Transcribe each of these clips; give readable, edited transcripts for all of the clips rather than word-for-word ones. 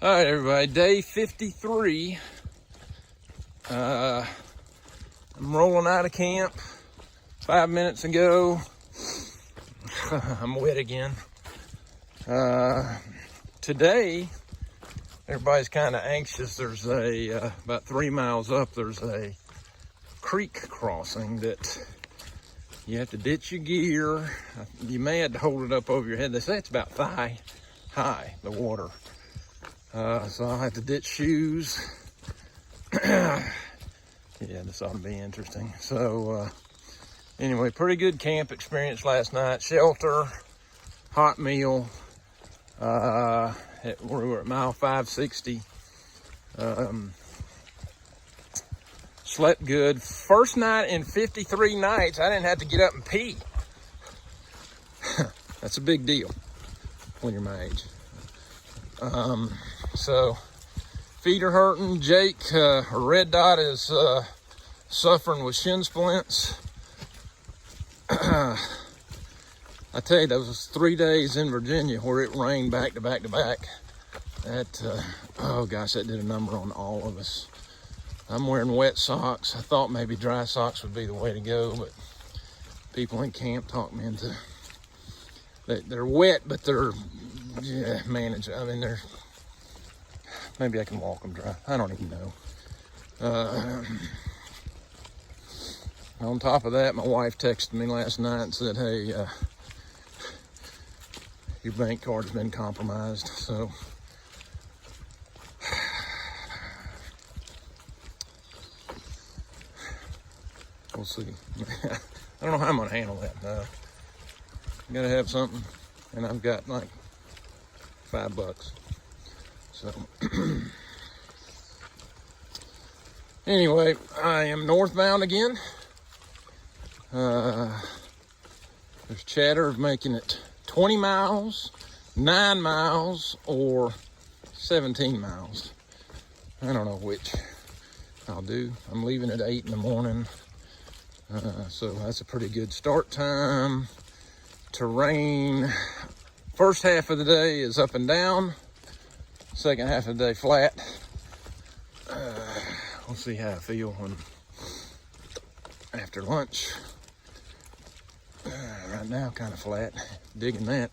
All right, everybody, day 53. I'm rolling out of camp 5 minutes ago. I'm wet again. Today, everybody's kind of anxious. There's about 3 miles up, there's a creek crossing that you have to ditch your gear. You may have to hold it up over your head. They say it's about thigh high, the water. So I'll have to ditch shoes. Yeah, this ought to be interesting. So anyway, pretty good camp experience last night. Shelter, hot meal. We were at mile 560. Slept good. First night in 53 nights, I didn't have to get up and pee. That's a big deal when you're my age. So feet are hurting. Jake, Red Dot, is suffering with shin splints. I tell you, those 3 days in Virginia where it rained back to back to back, that, oh gosh, that did a number on all of us. I'm wearing wet socks. I thought maybe dry socks would be the way to go, but people in camp talked me into, they're wet, but they're, yeah, manageable. I mean, they're, maybe I can walk them dry. I don't even know. On top of that, my wife texted me last night and said, hey, your bank card's been compromised. So we'll see. I don't know how I'm gonna handle that. I gotta have something, and I've got like $5. So anyway, I am northbound again. There's chatter of making it 20 miles, 9 miles, or 17 miles. I don't know which I'll do. I'm leaving at 8 in the morning. So that's a pretty good start time. Terrain, first half of the day is up and down. Second half of the day flat. We'll see how I feel when after lunch. Right now, kind of flat. Digging that.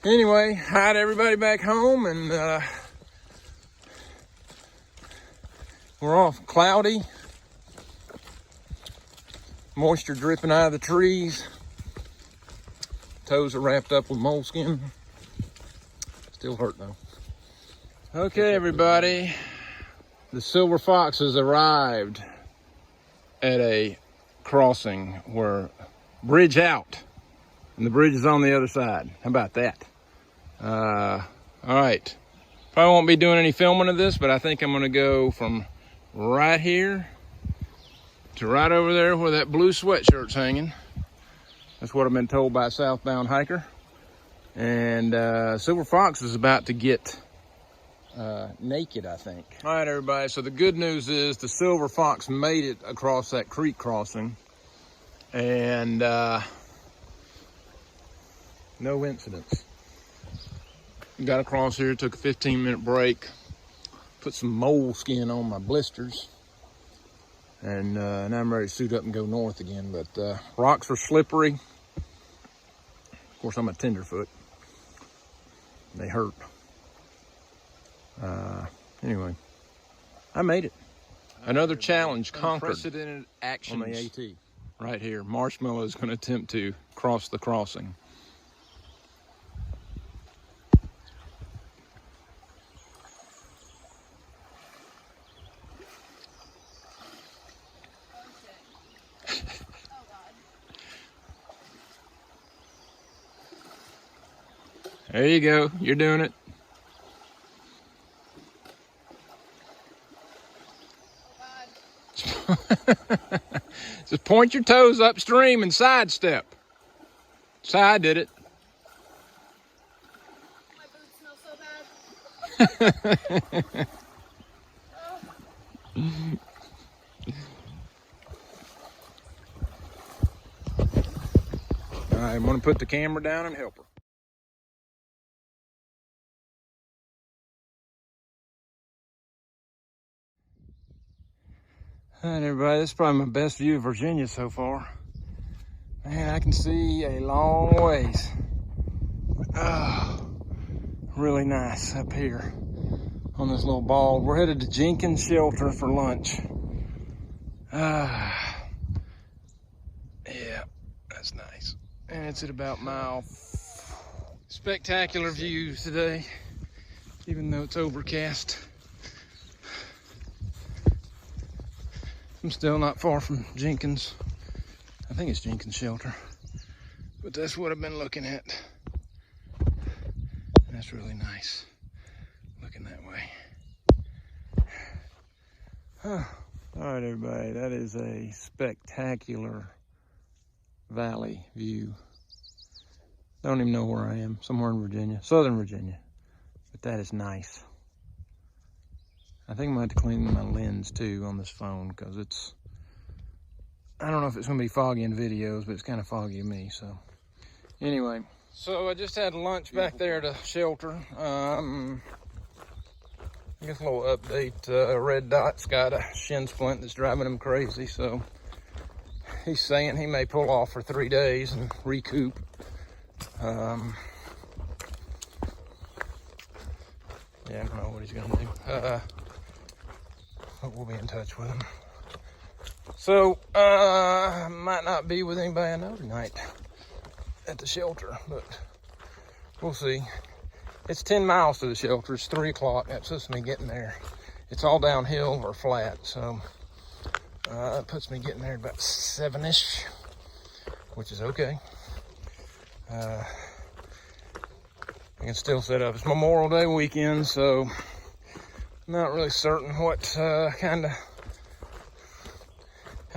Anyway, hi to everybody back home, and we're off. Cloudy. Moisture dripping out of the trees. Toes are wrapped up with moleskin. Still hurt though. Okay, everybody. The Silver Fox has arrived at a crossing where bridge out, and the bridge is on the other side. How about that? All right. Probably won't be doing any filming of this, but I think I'm gonna go from right here to right over there where that blue sweatshirt's hanging. That's what I've been told by a southbound hiker. And Silver Fox is about to get naked, I think. All right, everybody, so the good news is the Silver Fox made it across that creek crossing, and no incidents. Got across here, took a 15-minute break, put some moleskin on my blisters, and now I'm ready to suit up and go north again. But rocks are slippery. Of course, I'm a tenderfoot. They hurt. Anyway, I made it. Another challenge conquered. Unprecedented actions on the AT. Right here. Marshmallow is going to attempt to cross the crossing. There you go. You're doing it. Just point your toes upstream and sidestep. Side did it. My boots smell so bad. All right, I'm gonna put the camera down and help her. All right, everybody, this is probably my best view of Virginia so far. Man, I can see a long ways. Oh, really nice up here on this little bald. We're headed to Jenkins Shelter for lunch. Yeah, that's nice. And it's at about mile. Spectacular views today, even though it's overcast. I'm still not far from Jenkins. I think it's Jenkins Shelter, but that's what I've been looking at. And that's really nice, looking that way. Huh. All right, everybody, that is a spectacular valley view. Don't even know where I am, somewhere in Virginia, Southern Virginia, but that is nice. I think I'm gonna have to clean my lens too on this phone because it's, I don't know if it's gonna be foggy in videos, but it's kind of foggy to me, so. Anyway, so I just had lunch back there at a shelter. I guess a little update, Red Dot's got a shin splint that's driving him crazy, so he's saying he may pull off for 3 days and recoup. Yeah, I don't know what he's gonna do. But we'll be in touch with him. So, might not be with anybody I know tonight at the shelter, but we'll see. It's 10 miles to the shelter. It's 3 o'clock. That's just me getting there. It's all downhill or flat, so it puts me getting there about 7-ish, which is okay. I can still set up. It's Memorial Day weekend, so not really certain what how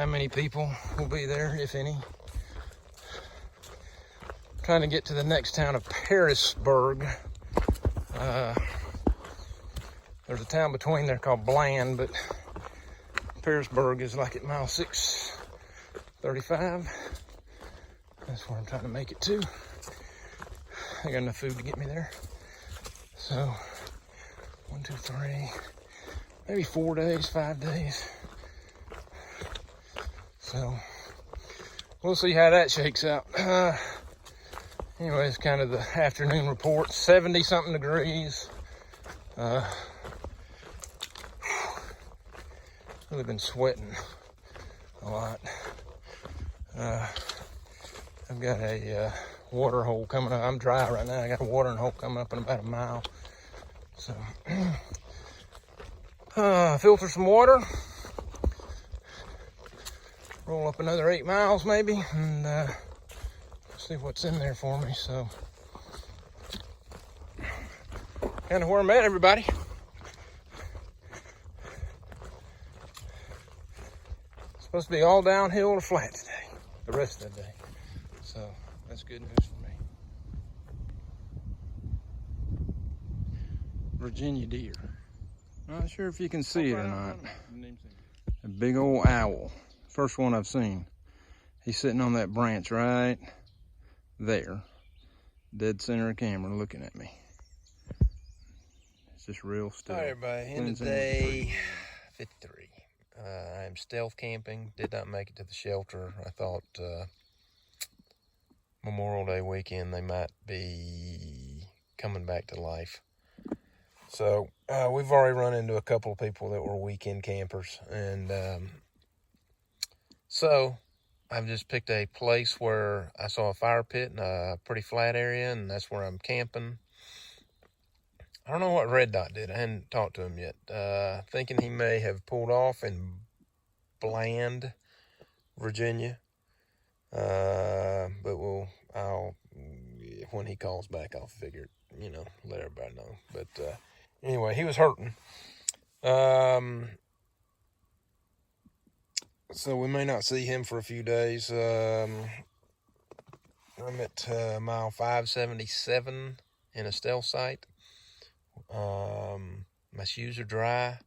many people will be there, if any. Trying to get to the next town of Parisburg. There's a town between there called Bland, but Parisburg is like at mile 635. That's where I'm trying to make it to. I got enough food to get me there. So, 1, 2, 3, maybe 4 days, 5 days. So, we'll see how that shakes out. Anyway, it's kind of the afternoon report. 70-something degrees. Really been sweating a lot. I've got a water hole coming up. I'm dry right now. I got a watering hole coming up in about a mile. So, filter some water. Roll up another 8 miles maybe, and see what's in there for me. So, kind of where I'm at, everybody. It's supposed to be all downhill or flat today, the rest of the day. So, that's good news for me. Virginia deer. Not sure if you can see it or not. A big old owl. First one I've seen. He's sitting on that branch right there. Dead center of camera looking at me. It's just real still. All right, everybody. End of day 53. I'm stealth camping. Did not make it to the shelter. I thought Memorial Day weekend they might be coming back to life. So we've already run into a couple of people that were weekend campers, and so I've just picked a place where I saw a fire pit in a pretty flat area, and that's where I'm camping. I don't know what Red Dot did. I hadn't talked to him yet. Thinking he may have pulled off in Bland, Virginia. But when he calls back, I'll figure it, let everybody know. But anyway, he was hurting. So we may not see him for a few days. I'm at mile 577 in a stealth site. My shoes are dry,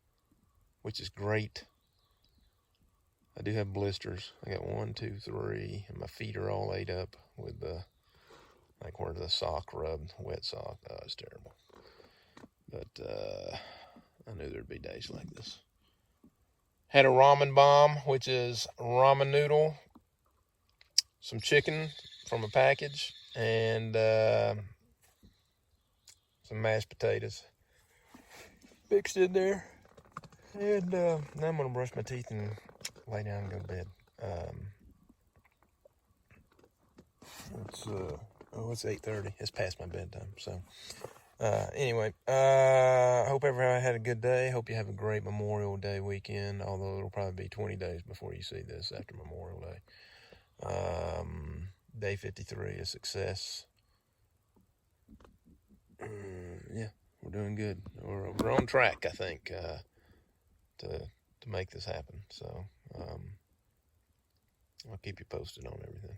which is great. I do have blisters. I got 1, 2, 3, and my feet are all ate up with where the sock rubbed, wet sock. Oh, it's terrible. But I knew there'd be days like this. Had a ramen bomb, which is ramen noodle, some chicken from a package, and some mashed potatoes mixed in there. And now I'm gonna brush my teeth and lay down and go to bed. It's 8:30. It's past my bedtime. So anyway, hope everyone had a good day. Hope you have a great Memorial Day weekend. Although it'll probably be 20 days before you see this after Memorial Day. Day 53, a success. Yeah, we're doing good. We're on track, I think, to make this happen. So I'll keep you posted on everything.